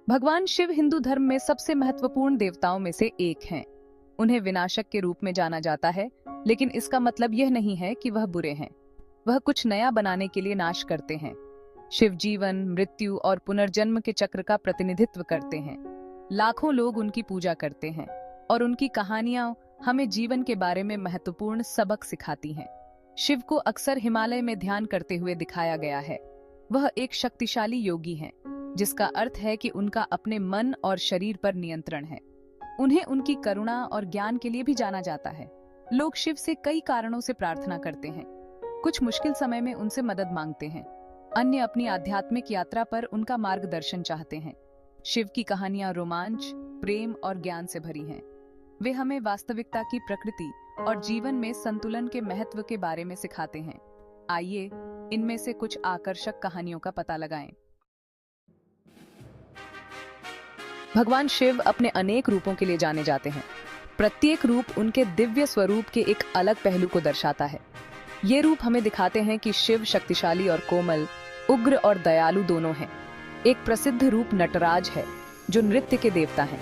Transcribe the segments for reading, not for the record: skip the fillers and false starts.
भगवान शिव हिंदू धर्म में सबसे महत्वपूर्ण देवताओं में से एक हैं। उन्हें विनाशक के रूप में जाना जाता है, लेकिन इसका मतलब यह नहीं है कि वह बुरे हैं। वह कुछ नया बनाने के लिए नाश करते हैं। शिव जीवन, मृत्यु और पुनर्जन्म के चक्र का प्रतिनिधित्व करते हैं। लाखों लोग उनकी पूजा करते हैं और उनकी कहानियां हमें जीवन के बारे में महत्वपूर्ण सबक सिखाती हैं। शिव को अक्सर हिमालय में ध्यान करते हुए दिखाया गया है। वह एक शक्तिशाली योगी हैं, जिसका अर्थ है कि उनका अपने मन और शरीर पर नियंत्रण है। उन्हें उनकी करुणा और ज्ञान के लिए भी जाना जाता है। लोग शिव से कई कारणों से प्रार्थना करते हैं। कुछ मुश्किल समय में उनसे मदद मांगते हैं। अन्य अपनी आध्यात्मिक यात्रा पर उनका मार्गदर्शन चाहते हैं। शिव की कहानियां रोमांच, प्रेम और ज्ञान से भरी हैं। वे हमें वास्तविकता की प्रकृति और जीवन में संतुलन के महत्व के बारे में सिखाते हैं। आइए इनमें से कुछ आकर्षक कहानियों का पता लगाएं। भगवान शिव अपने अनेक रूपों के लिए जाने जाते हैं। प्रत्येक रूप उनके दिव्य स्वरूप के एक अलग पहलू को दर्शाता है। ये रूप हमें दिखाते हैं कि शिव शक्तिशाली और कोमल, उग्र और दयालु दोनों हैं। एक प्रसिद्ध रूप नटराज है, जो नृत्य के देवता हैं।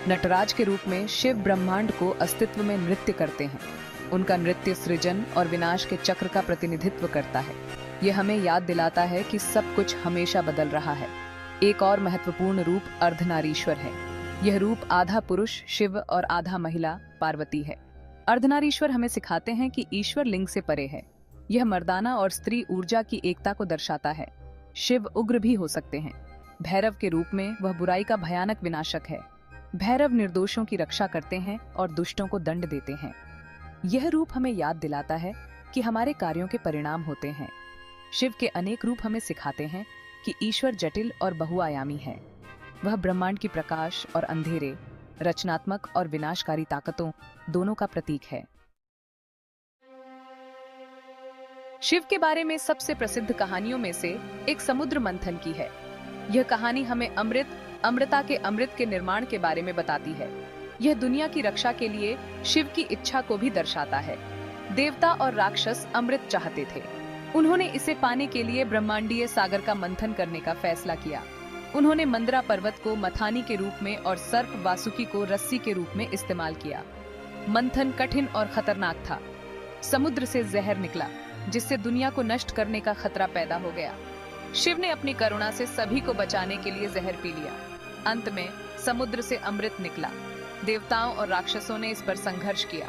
नटराज के रूप में शिव ब्रह्मांड को अस्तित्व में नृत्य करते हैं। उनका नृत्य सृजन और विनाश के चक्र का प्रतिनिधित्व करता है। यह हमें याद दिलाता है कि सब कुछ हमेशा बदल रहा है। एक और महत्वपूर्ण रूप अर्धनारीश्वर है। यह रूप आधा पुरुष शिव और आधा महिला पार्वती है। अर्धनारीश्वर हमें सिखाते हैं कि ईश्वर लिंग से परे है। यह मर्दाना और स्त्री ऊर्जा की एकता को दर्शाता है। शिव उग्र भी हो सकते हैं। भैरव के रूप में वह बुराई का भयानक विनाशक है। भैरव निर्दोषों की रक्षा करते हैं और दुष्टों को दंड देते हैं। यह रूप हमें याद दिलाता है कि हमारे कार्यों के परिणाम होते हैं। शिव के अनेक रूप हमें सिखाते हैं कि ईश्वर जटिल और बहुआयामी है। वह ब्रह्मांड की प्रकाश और अंधेरे, रचनात्मक और विनाशकारी ताकतों दोनों का प्रतीक है। शिव के बारे में सबसे प्रसिद्ध कहानियों में से एक समुद्र मंथन की है। यह कहानी हमें अमृता के अमृत के निर्माण के बारे में बताती है। यह दुनिया की रक्षा के लिए शिव की इच्छा को भी दर्शाता है। देवता और राक्षस अमृत चाहते थे। उन्होंने इसे पाने के लिए ब्रह्मांडीय सागर का मंथन करने का फैसला किया। उन्होंने मंदरा पर्वत को मथानी के रूप में और सर्प वासुकी को रस्सी के रूप में इस्तेमाल किया। मंथन कठिन और खतरनाक था। समुद्र से जहर निकला, जिससे दुनिया को नष्ट करने का खतरा पैदा हो गया। शिव ने अपनी करुणा से सभी को बचाने के लिए जहर पी लिया। अंत में समुद्र से अमृत निकला। देवताओं और राक्षसों ने इस पर संघर्ष किया,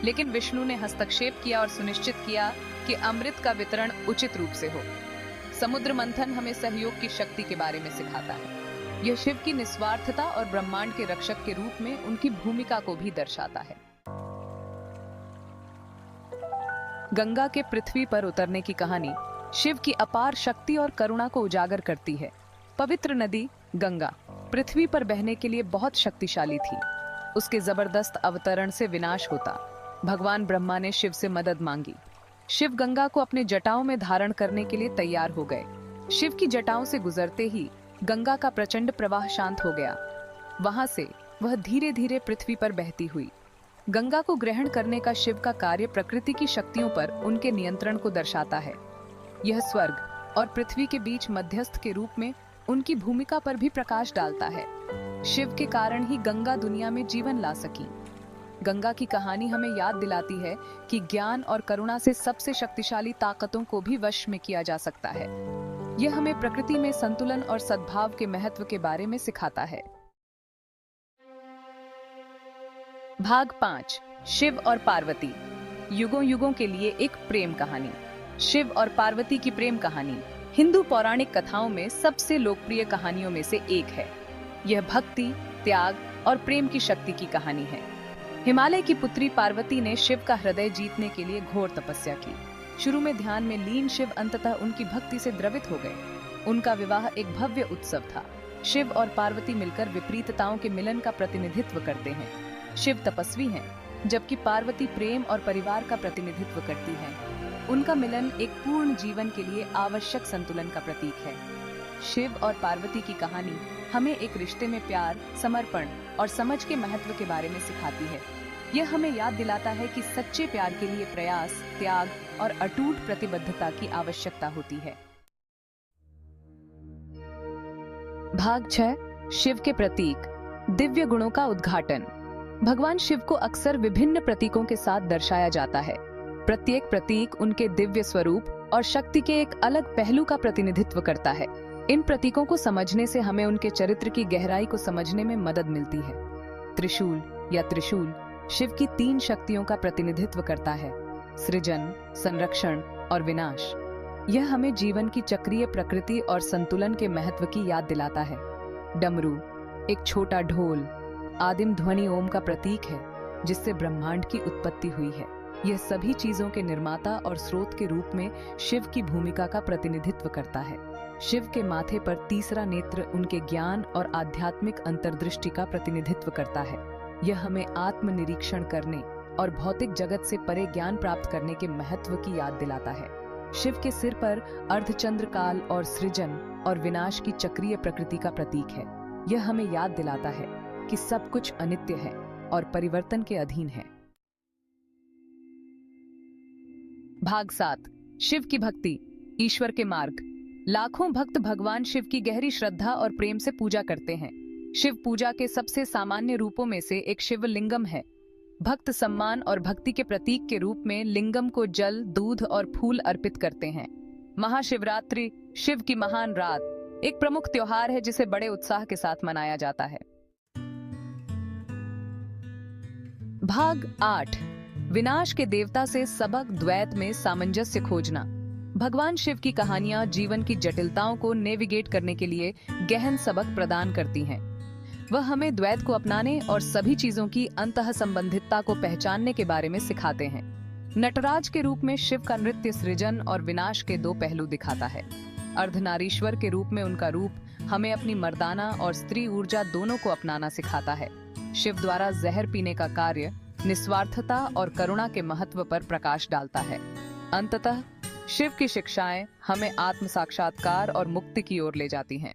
लेकिन विष्णु ने हस्तक्षेप किया और सुनिश्चित किया कि अमृत का वितरण उचित रूप से हो। समुद्र मंथन हमें सहयोग की शक्ति के बारे में सिखाता है। यह शिव की निस्वार्थता और ब्रह्मांड के रक्षक के रूप में उनकी भूमिका को भी दर्शाता है। गंगा के पृथ्वी पर उतरने की कहानी शिव की अपार शक्ति और करुणा को उजागर करती है। पवित्र नदी गंगा पृथ्वी पर बहने के लिए बहुत शक्तिशाली थी। उसके जबरदस्त अवतरण से विनाश होता। भगवान ब्रह्मा ने शिव से मदद मांगी। शिव गंगा को अपने जटाओं में धारण करने के लिए तैयार हो गए। शिव की जटाओं से गुजरते ही गंगा का प्रचंड प्रवाह शांत हो गया। वहां से वह धीरे धीरे पृथ्वी पर बहती हुई। गंगा को ग्रहण करने का शिव का कार्य प्रकृति की शक्तियों पर उनके नियंत्रण को दर्शाता है। यह स्वर्ग और पृथ्वी के बीच मध्यस्थ के रूप में उनकी भूमिका पर भी प्रकाश डालता है। शिव के कारण ही गंगा दुनिया में जीवन ला सकी। गंगा की कहानी हमें याद दिलाती है कि ज्ञान और करुणा से सबसे शक्तिशाली ताकतों को भी वश में किया जा सकता है। यह हमें प्रकृति में संतुलन और सद्भाव के महत्व के बारे में सिखाता है। भाग 5, शिव और पार्वती, युगों युगों के लिए एक प्रेम कहानी। शिव और पार्वती की प्रेम कहानी हिंदू पौराणिक कथाओं में सबसे लोकप्रिय कहानियों में से एक है। यह भक्ति, त्याग और प्रेम की शक्ति की कहानी है। हिमालय की पुत्री पार्वती ने शिव का हृदय जीतने के लिए घोर तपस्या की। शुरू में ध्यान में लीन शिव अंततः उनकी भक्ति से द्रवित हो गए। उनका विवाह एक भव्य उत्सव था। शिव और पार्वती मिलकर विपरीतताओं के मिलन का प्रतिनिधित्व करते हैं। शिव तपस्वी हैं, जबकि पार्वती प्रेम और परिवार का प्रतिनिधित्व करती है। उनका मिलन एक पूर्ण जीवन के लिए आवश्यक संतुलन का प्रतीक है। शिव और पार्वती की कहानी हमें एक रिश्ते में प्यार, समर्पण और समझ के महत्व के बारे में सिखाती है। यह हमें याद दिलाता है कि सच्चे प्यार के लिए प्रयास, त्याग और अटूट प्रतिबद्धता की आवश्यकता होती है। भाग 6, शिव के प्रतीक, दिव्य गुणों का उद्घाटन। भगवान शिव को अक्सर विभिन्न प्रतीकों के साथ दर्शाया जाता है। प्रत्येक प्रतीक उनके दिव्य स्वरूप और शक्ति के एक अलग पहलू का प्रतिनिधित्व करता है। इन प्रतीकों को समझने से हमें उनके चरित्र की गहराई को समझने में मदद मिलती है। त्रिशूल या त्रिशूल शिव की 3 शक्तियों का प्रतिनिधित्व करता है: सृजन, संरक्षण और विनाश। यह हमें जीवन की चक्रीय प्रकृति और संतुलन के महत्व की याद दिलाता है। डमरू, एक छोटा ढोल, आदिम ध्वनि ओम का प्रतीक है, जिससे ब्रह्मांड की उत्पत्ति हुई है। यह सभी चीजों के निर्माता और स्रोत के रूप में शिव की भूमिका का प्रतिनिधित्व करता है। शिव के माथे पर तीसरा नेत्र उनके ज्ञान और आध्यात्मिक अंतर्दृष्टि का प्रतिनिधित्व करता है। यह हमें आत्मनिरीक्षण करने और भौतिक जगत से परे ज्ञान प्राप्त करने के महत्व की याद दिलाता है। शिव के सिर पर अर्धचंद्र काल और सृजन और विनाश की चक्रीय प्रकृति का प्रतीक है। यह हमें याद दिलाता है कि सब कुछ अनित्य है और परिवर्तन के अधीन है। भाग 7, शिव की भक्ति, ईश्वर के मार्ग। लाखों भक्त भगवान शिव की गहरी श्रद्धा और प्रेम से पूजा करते हैं। शिव पूजा के सबसे सामान्य रूपों में से एक शिवलिंगम है। भक्त सम्मान और भक्ति के प्रतीक के रूप में लिंगम को जल, दूध और फूल अर्पित करते हैं। महाशिवरात्रि, शिव की महान रात, एक प्रमुख त्योहार है जिसे बड़े उत्साह के साथ मनाया जाता है। भाग 8, विनाश के देवता से सबक, द्वैत में सामंजस्य खोजना। भगवान शिव की कहानियां जीवन की जटिलताओं को नेविगेट करने के लिए गहन सबक प्रदान करती हैं। वह हमें द्वैत को अपनाने और सभी चीजों की अंतः संबंधितता को पहचानने के बारे में सिखाते हैं। नटराज के रूप में शिव का नृत्य सृजन और विनाश के 2 पहलू दिखाता है। अर्धनारीश्वर के रूप में उनका रूप हमें अपनी मर्दाना और स्त्री ऊर्जा दोनों को अपनाना सिखाता है। शिव द्वारा जहर पीने का कार्य निस्वार्थता और करुणा के महत्व पर प्रकाश डालता है। अंततः शिव की शिक्षाएं हमें आत्म साक्षात्कार और मुक्ति की ओर ले जाती हैं।